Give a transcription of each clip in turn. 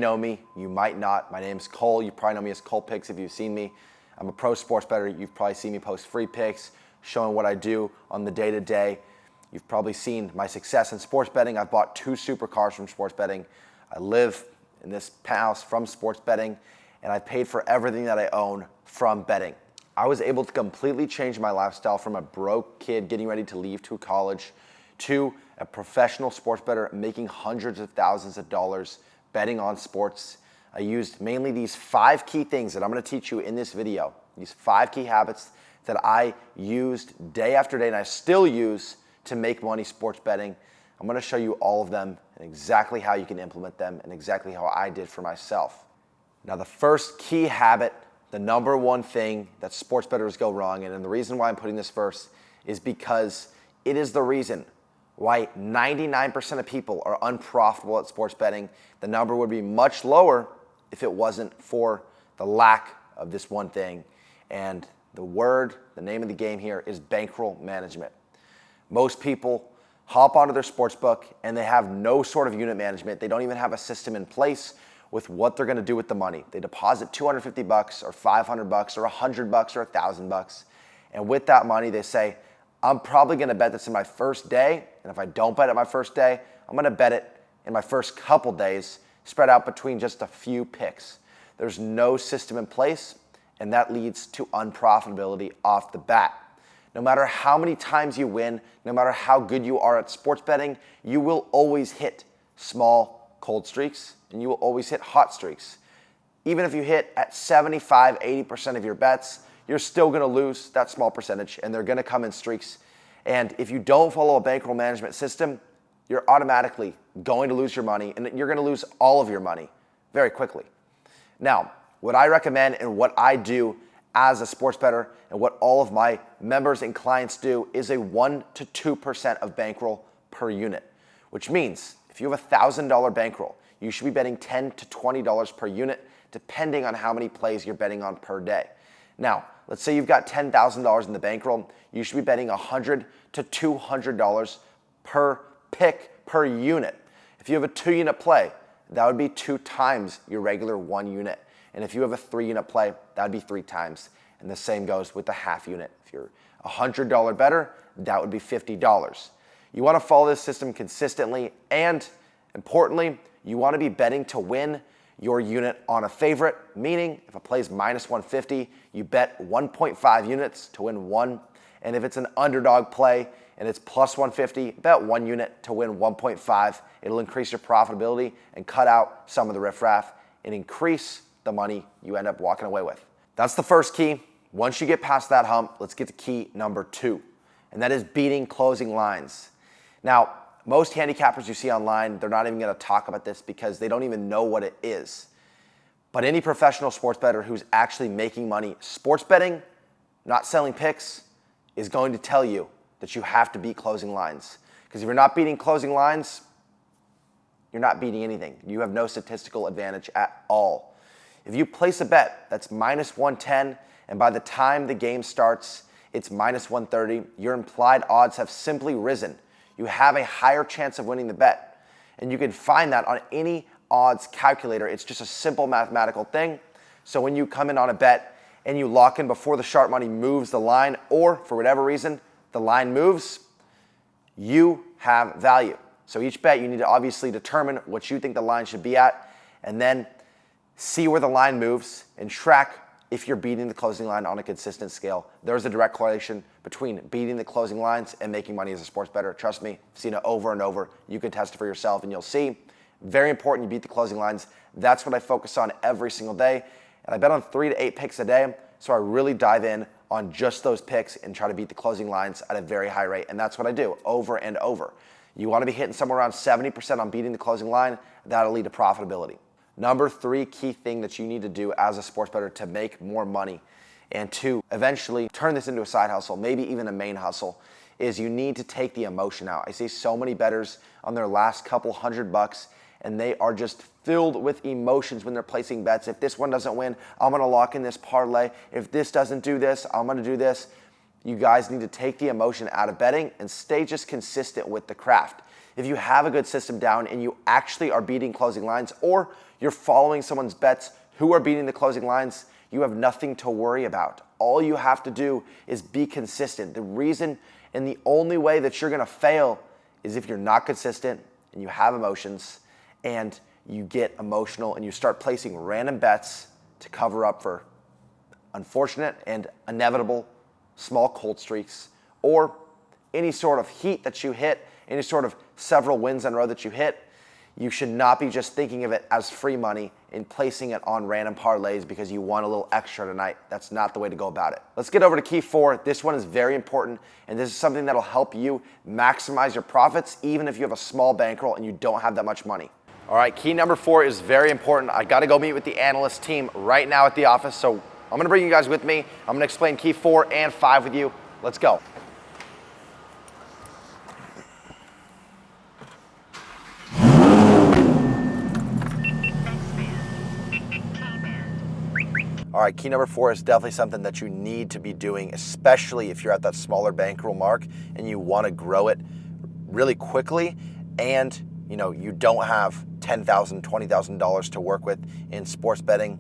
know me, you might not. My name's Cole. You probably know me as Cole Picks if you've seen me. I'm a pro sports bettor. You've probably seen me post free picks, showing what I do on the day-to-day. You've probably seen my success in sports betting. I've bought 2 supercars from sports betting. I live in this house from sports betting, and I've paid for everything that I own from betting. I was able to completely change my lifestyle from a broke kid getting ready to leave to college to a professional sports bettor making hundreds of thousands of dollars betting on sports. I used mainly these 5 key things that I'm gonna teach you in this video, these 5 key habits that I used day after day and I still use to make money sports betting. I'm gonna show you all of them and exactly how you can implement them and exactly how I did for myself. Now, the first key habit, the number one thing that sports bettors go wrong, and the reason why I'm putting this first is because it is the reason why 99% of people are unprofitable at sports betting. The number would be much lower if it wasn't for the lack of this one thing. And the name of the game here is bankroll management. Most people hop onto their sports book and they have no sort of unit management. They don't even have a system in place with what they're gonna do with the money. They deposit $250 or $500 or $100 or $1,000. And with that money, they say, I'm probably gonna bet this in my first day. And if I don't bet it my first day, I'm gonna bet it in my first couple days, spread out between just a few picks. There's no system in place, and that leads to unprofitability off the bat. No matter how many times you win, no matter how good you are at sports betting, you will always hit small cold streaks and you will always hit hot streaks. Even if you hit at 75, 80% of your bets, you're still gonna lose that small percentage and they're gonna come in streaks. And if you don't follow a bankroll management system, you're automatically going to lose your money and you're gonna lose all of your money very quickly. Now, what I recommend and what I do as a sports bettor and what all of my members and clients do is a 1 to 2% of bankroll per unit, which means if you have a $1,000 bankroll, you should be betting $10 to $20 per unit, depending on how many plays you're betting on per day. Now, let's say you've got $10,000 in the bankroll, you should be betting $100 to $200 per pick per unit. If you have a 2-unit play, that would be 2 times your regular 1 unit. And if you have a 3-unit play, that would be 3 times. And the same goes with the half unit. If you're a $100 bettor, that would be $50. You want to follow this system consistently, and importantly, you want to be betting to win your unit on a favorite, meaning if a play is minus 150, you bet 1.5 units to win 1. And if it's an underdog play and it's plus 150, bet 1 unit to win 1.5. It'll increase your profitability and cut out some of the riffraff and increase the money you end up walking away with. That's the first key. Once you get past that hump, let's get to key number 2, and that is beating closing lines. Now, most handicappers you see online, they're not even gonna talk about this because they don't even know what it is. But any professional sports bettor who's actually making money sports betting, not selling picks, is going to tell you that you have to beat closing lines. Because if you're not beating closing lines, you're not beating anything. You have no statistical advantage at all. If you place a bet that's minus 110 and by the time the game starts, it's minus 130, your implied odds have simply risen. You have a higher chance of winning the bet. And you can find that on any odds calculator. It's just a simple mathematical thing. So when you come in on a bet and you lock in before the sharp money moves the line, or for whatever reason, the line moves, you have value. So each bet you need to obviously determine what you think the line should be at and then see where the line moves and track if you're beating the closing line on a consistent scale. There's a direct correlation between beating the closing lines and making money as a sports bettor. Trust me, I've seen it over and over. You can test it for yourself and you'll see. Very important you beat the closing lines. That's what I focus on every single day. And I bet on 3 to 8 picks a day. So I really dive in on just those picks and try to beat the closing lines at a very high rate. And that's what I do over and over. You want to be hitting somewhere around 70% on beating the closing line. That'll lead to profitability. Number 3 key thing that you need to do as a sports bettor to make more money and to eventually turn this into a side hustle, maybe even a main hustle, is you need to take the emotion out. I see so many bettors on their last couple $100 and they are just filled with emotions when they're placing bets. If this one doesn't win, I'm gonna lock in this parlay. If this doesn't do this, I'm gonna do this. You guys need to take the emotion out of betting and stay just consistent with the craft. If you have a good system down and you actually are beating closing lines, or you're following someone's bets who are beating the closing lines, you have nothing to worry about. All you have to do is be consistent. The reason and the only way that you're gonna fail is if you're not consistent and you have emotions and you get emotional and you start placing random bets to cover up for unfortunate and inevitable small cold streaks or any sort of heat that you hit, any sort of several wins in a row that you hit. You should not be just thinking of it as free money and placing it on random parlays because you want a little extra tonight. That's not the way to go about it. Let's get over to key 4. This one is very important, and this is something that'll help you maximize your profits even if you have a small bankroll and you don't have that much money. All right, key number 4 is very important. I gotta go meet with the analyst team right now at the office, so I'm gonna bring you guys with me. I'm gonna explain key 4 and 5 with you. Let's go. All right, key number 4 is definitely something that you need to be doing, especially if you're at that smaller bankroll mark and you want to grow it really quickly and you don't have $10,000, $20,000 to work with in sports betting.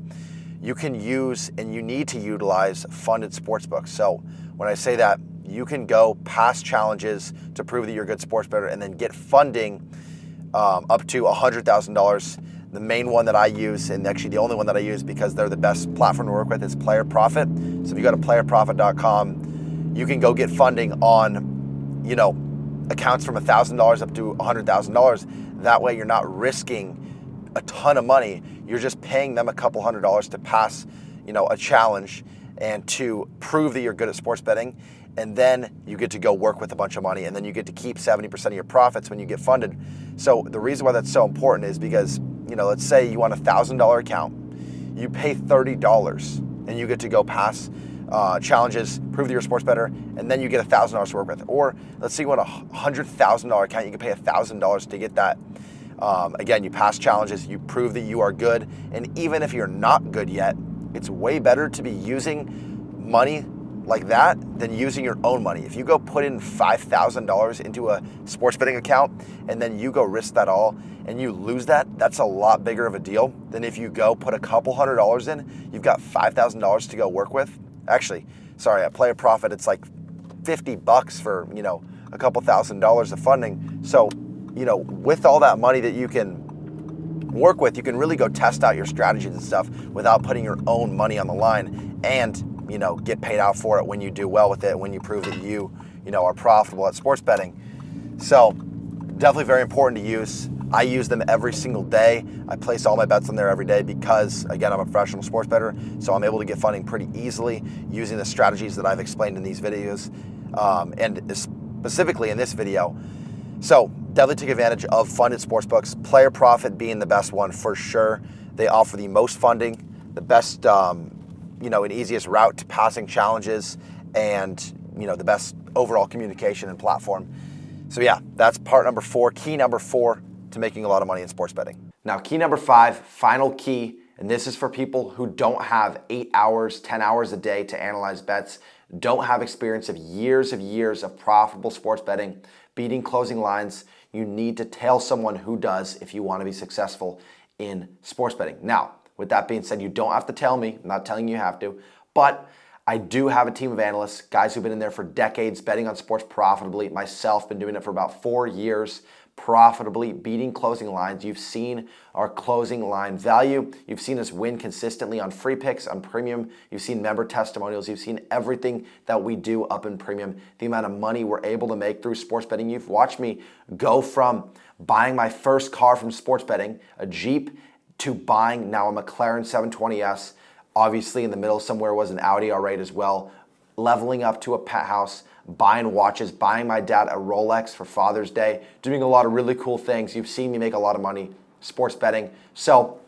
You can use and you need to utilize funded sportsbooks. So when I say that, you can go past challenges to prove that you're a good sports bettor and then get funding up to $100,000. The main one that I use, and actually the only one that I use because they're the best platform to work with, is Player Profit. So if you go to playerprofit.com, you can go get funding on, accounts from $1,000 up to $100,000. That way you're not risking a ton of money. You're just paying them a couple $100 to pass, a challenge and to prove that you're good at sports betting. And then you get to go work with a bunch of money, and then you get to keep 70% of your profits when you get funded. So the reason why that's so important is because, let's say you want a $1,000 account, you pay $30 and you get to go pass challenges, prove that you're a sports bettor, and then you get $1,000 to work with. Or let's say you want a $100,000 account, you can pay $1,000 to get that. Again, you pass challenges, you prove that you are good, and even if you're not good yet, it's way better to be using money like that than using your own money. If you go put in $5,000 into a sports betting account and then you go risk that all and you lose that, that's a lot bigger of a deal than if you go put a couple $100 in, you've got $5,000 to go work with. Actually, sorry, at Player Profit, it's like $50 for, a couple $1,000s of funding. So, with all that money that you can work with, you can really go test out your strategies and stuff without putting your own money on the line and get paid out for it when you do well with it, when you prove that you are profitable at sports betting. So definitely very important to use. I use them every single day. I place all my bets on there every day because, again, I'm a professional sports bettor, so I'm able to get funding pretty easily using the strategies that I've explained in these videos, and specifically in this video. So definitely take advantage of funded sportsbooks, Player Profit being the best one for sure. They offer the most funding, the best an easiest route to passing challenges, and the best overall communication and platform. So yeah, that's part number 4, key number 4 to making a lot of money in sports betting. Now, key number 5, final key, and this is for people who don't have 8 hours, 10 hours a day to analyze bets, don't have experience of years of profitable sports betting, beating closing lines. You need to tell someone who does if you want to be successful in sports betting. Now, with that being said, you don't have to tell me. I'm not telling you have to, but I do have a team of analysts, guys who've been in there for decades, betting on sports profitably. Myself, been doing it for about 4 years, profitably, beating closing lines. You've seen our closing line value. You've seen us win consistently on free picks, on premium. You've seen member testimonials. You've seen everything that we do up in premium, the amount of money we're able to make through sports betting. You've watched me go from buying my first car from sports betting, a Jeep, to buying now a McLaren 720S, obviously in the middle somewhere was an Audi R8 as well, leveling up to a penthouse, buying watches, buying my dad a Rolex for Father's Day, doing a lot of really cool things. You've seen me make a lot of money sports betting. So,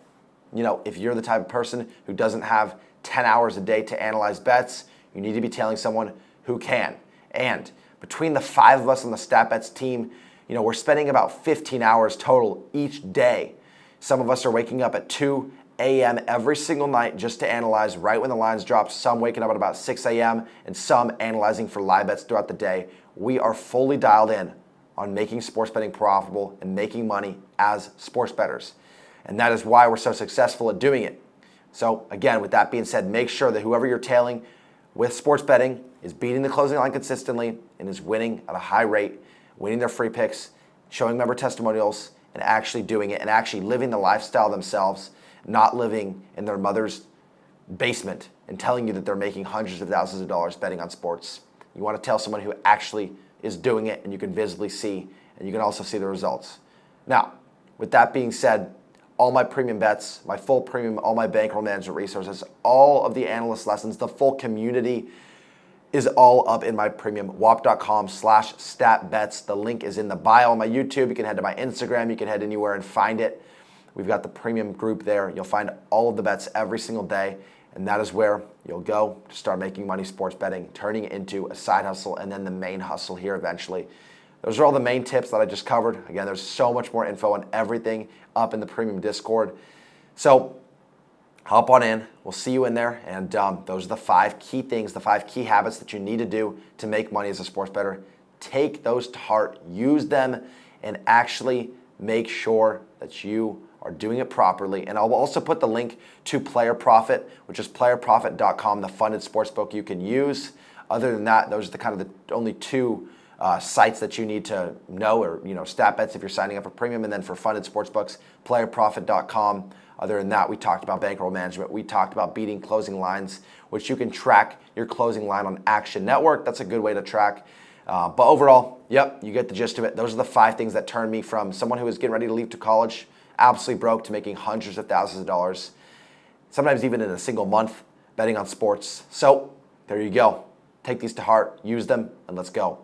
if you're the type of person who doesn't have 10 hours a day to analyze bets, you need to be telling someone who can. And between the 5 of us on the StatBets team, we're spending about 15 hours total each day. Some of us are waking up at 2 a.m. every single night just to analyze right when the lines drop, some waking up at about 6 a.m. and some analyzing for live bets throughout the day. We are fully dialed in on making sports betting profitable and making money as sports bettors. And that is why we're so successful at doing it. So again, with that being said, make sure that whoever you're tailing with sports betting is beating the closing line consistently and is winning at a high rate, winning their free picks, showing member testimonials, and actually doing it and actually living the lifestyle themselves, not living in their mother's basement and telling you that they're making hundreds of thousands of dollars betting on sports. You want to tell someone who actually is doing it and you can visibly see, and you can also see the results. Now, with that being said, all my premium bets, my full premium, all my bankroll management resources, all of the analyst lessons, the full community is all up in my premium, wap.com/statbets. The link is in the bio on my YouTube. You can head to my Instagram. You can head anywhere and find it. We've got the premium group there. You'll find all of the bets every single day, and that is where you'll go to start making money sports betting, turning it into a side hustle, and then the main hustle here eventually. Those are all the main tips that I just covered. Again, there's so much more info on everything up in the premium Discord. So hop on in. We'll see you in there. And those are the 5 key things, the 5 key habits that you need to do to make money as a sports bettor. Take those to heart, use them, and actually make sure that you are doing it properly. And I'll also put the link to Player Profit, which is playerprofit.com, the funded sportsbook you can use. Other than that, those are the kind of the only 2 sites that you need to know, or stat bets if you're signing up for premium, and then for funded sportsbooks, playerprofit.com. Other than that, we talked about bankroll management. We talked about beating closing lines, which you can track your closing line on Action Network. That's a good way to track. But overall, yep, you get the gist of it. Those are the 5 things that turned me from someone who was getting ready to leave to college, absolutely broke, to making hundreds of thousands of dollars, sometimes even in a single month, betting on sports. So there you go. Take these to heart, use them, and let's go.